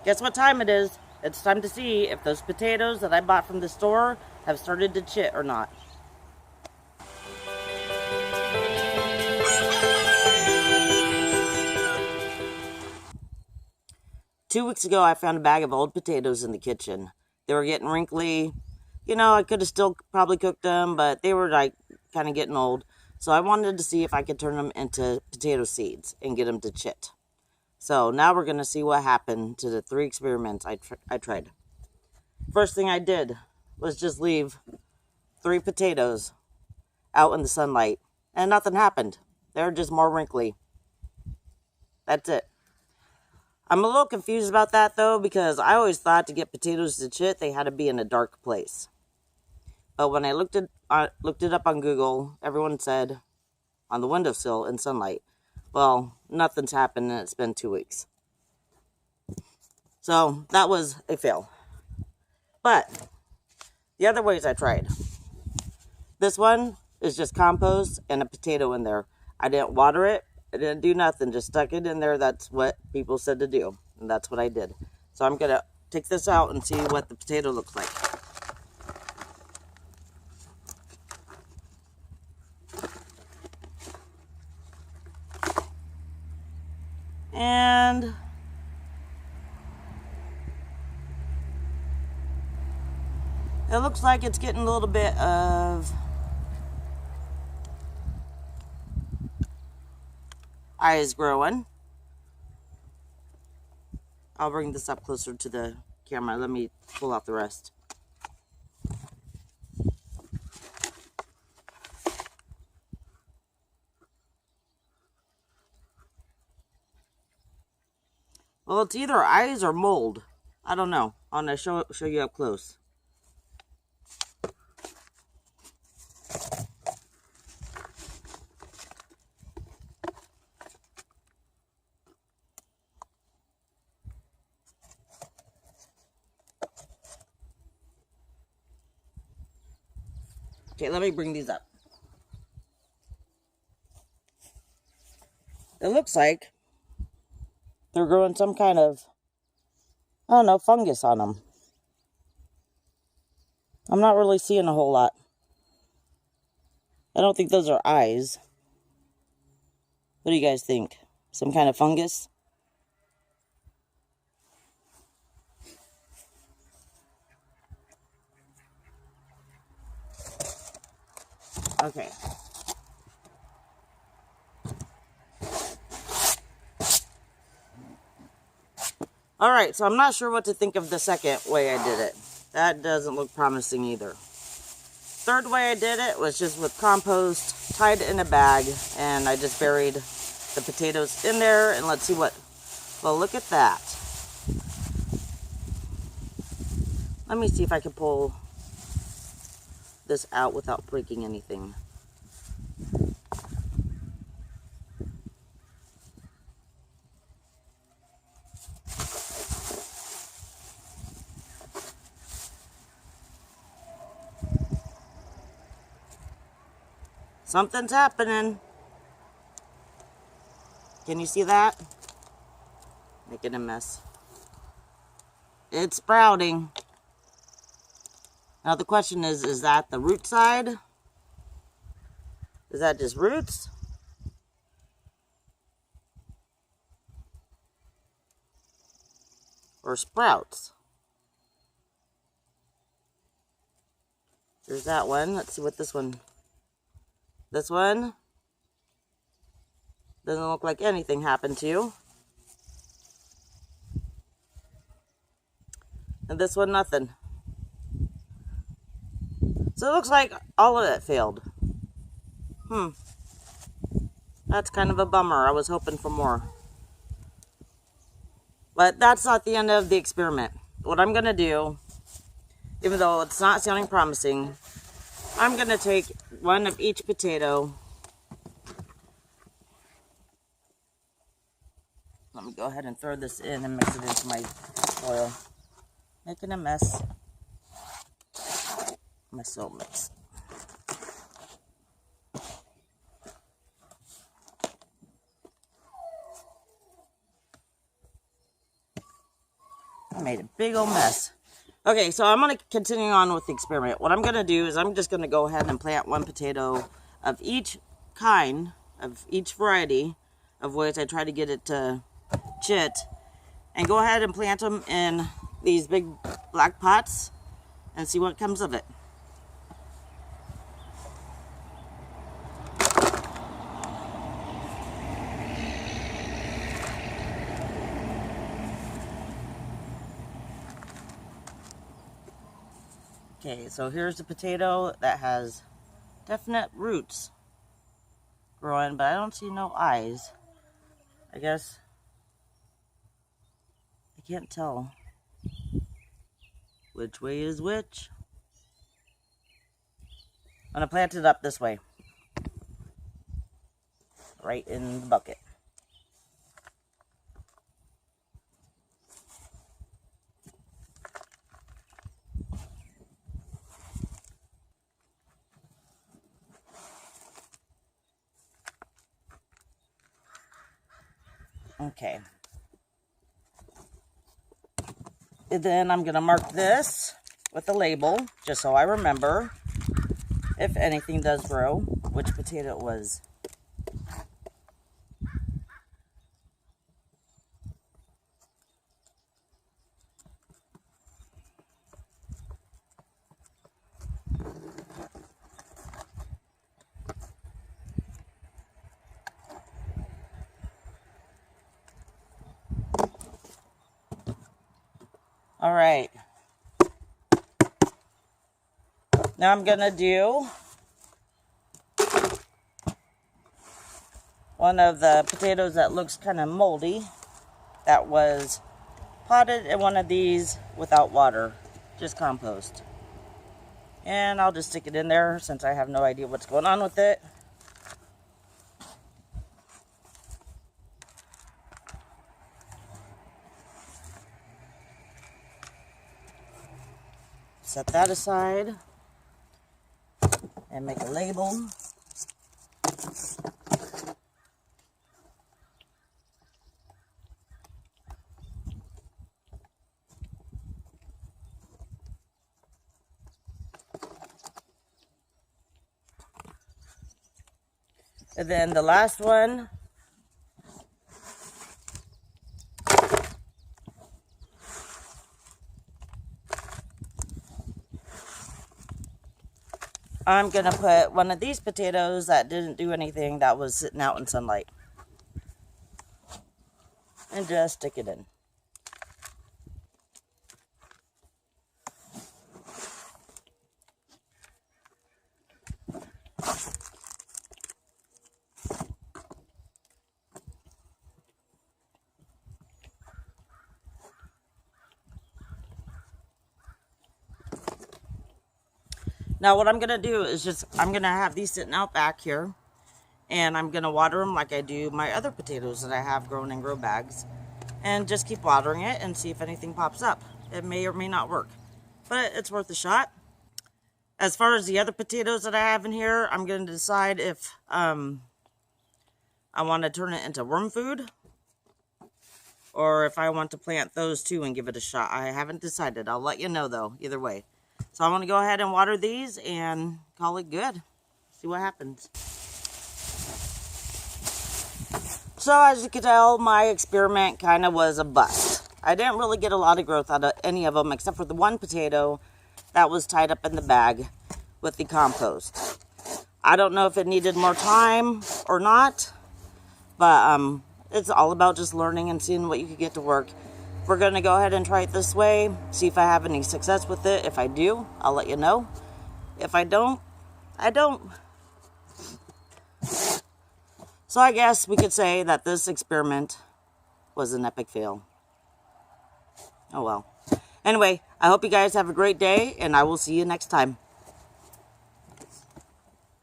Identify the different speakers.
Speaker 1: Guess what time it is? It's time to see if those potatoes that I bought from the store have started to chit or not. Two weeks ago, I found a bag of old potatoes in the kitchen. They were getting wrinkly. You know, I could have still probably cooked them, but they were like kind of getting old. So I wanted to see if I could turn them into potato seeds and get them to chit. So now we're going to see what happened to the 3 experiments I tried. First thing I did was just leave 3 potatoes out in the sunlight, and nothing happened. They're just more wrinkly. That's it. I'm a little confused about that though, because I always thought to get potatoes to chit, they had to be in a dark place. But when I looked it up on Google, everyone said on the windowsill in sunlight. Well, nothing's happened, and it's been 2 weeks. So that was a fail. But the other ways I tried. This one is just compost and a potato in there. I didn't water it. I didn't do nothing. Just stuck it in there. That's what people said to do. And that's what I did. So I'm going to take this out and see what the potato looks like. And it looks like it's getting a little bit of eyes growing. I'll bring this up closer to the camera. Let me pull out the rest. Well, it's either eyes or mold. I don't know. I'm going to show you up close. Okay, let me bring these up. It looks like they're growing some kind of, I don't know, fungus on them. I'm not really seeing a whole lot. I don't think those are eyes. What do you guys think? Some kind of fungus? Okay. Alright, so I'm not sure what to think of the second way I did it. That doesn't look promising either. Third way I did it was just with compost, tied it in a bag, and I just buried the potatoes in there, and let's see what... Well, look at that. Let me see if I can pull this out without breaking anything. Something's happening. Can you see that? Making a mess. It's sprouting. Now the question is that the root side? Is that just roots? Or sprouts? There's that one. Let's see what this one... This one doesn't look like anything happened to. And this one, nothing. So it looks like all of it failed. That's kind of a bummer. I was hoping for more. But that's not the end of the experiment. What I'm going to do, even though it's not sounding promising, I'm going to take one of each potato. Let me go ahead and throw this in and mix it into my soil. Making a mess. My soil mix. I made a big old mess. Okay, so I'm going to continue on with the experiment. What I'm going to do is I'm just going to go ahead and plant one potato of each kind, of each variety of which I try to get it to chit, and go ahead and plant them in these big black pots and see what comes of it. Okay, so here's the potato that has definite roots growing, but I don't see no eyes. I guess I can't tell which way is which. I'm gonna plant it up this way, right in the bucket. Okay. And then I'm going to mark this with a label, just so I remember, if anything does grow, which potato it was. All right. Now I'm going to do one of the potatoes that looks kind of moldy, that was potted in one of these without water, just compost. And I'll just stick it in there since I have no idea what's going on with it. Set that aside and make a label. And then the last one, I'm going to put one of these potatoes that didn't do anything, that was sitting out in sunlight, and just stick it in. Now what I'm going to do is I'm going to have these sitting out back here, and I'm going to water them like I do my other potatoes that I have grown in grow bags, and just keep watering it and see if anything pops up. It may or may not work, but it's worth a shot. As far as the other potatoes that I have in here, I'm going to decide if I want to turn it into worm food, or if I want to plant those too and give it a shot. I haven't decided. I'll let you know though, either way. So I'm going to go ahead and water these and call it good. See what happens. So as you can tell, my experiment kind of was a bust. I didn't really get a lot of growth out of any of them, except for the one potato that was tied up in the bag with the compost. I don't know if it needed more time or not, but it's all about just learning and seeing what you can get to work. We're going to go ahead and try it this way, see if I have any success with it. If I do, I'll let you know. If I don't, I don't. So I guess we could say that this experiment was an epic fail. Oh well. Anyway, I hope you guys have a great day, and I will see you next time.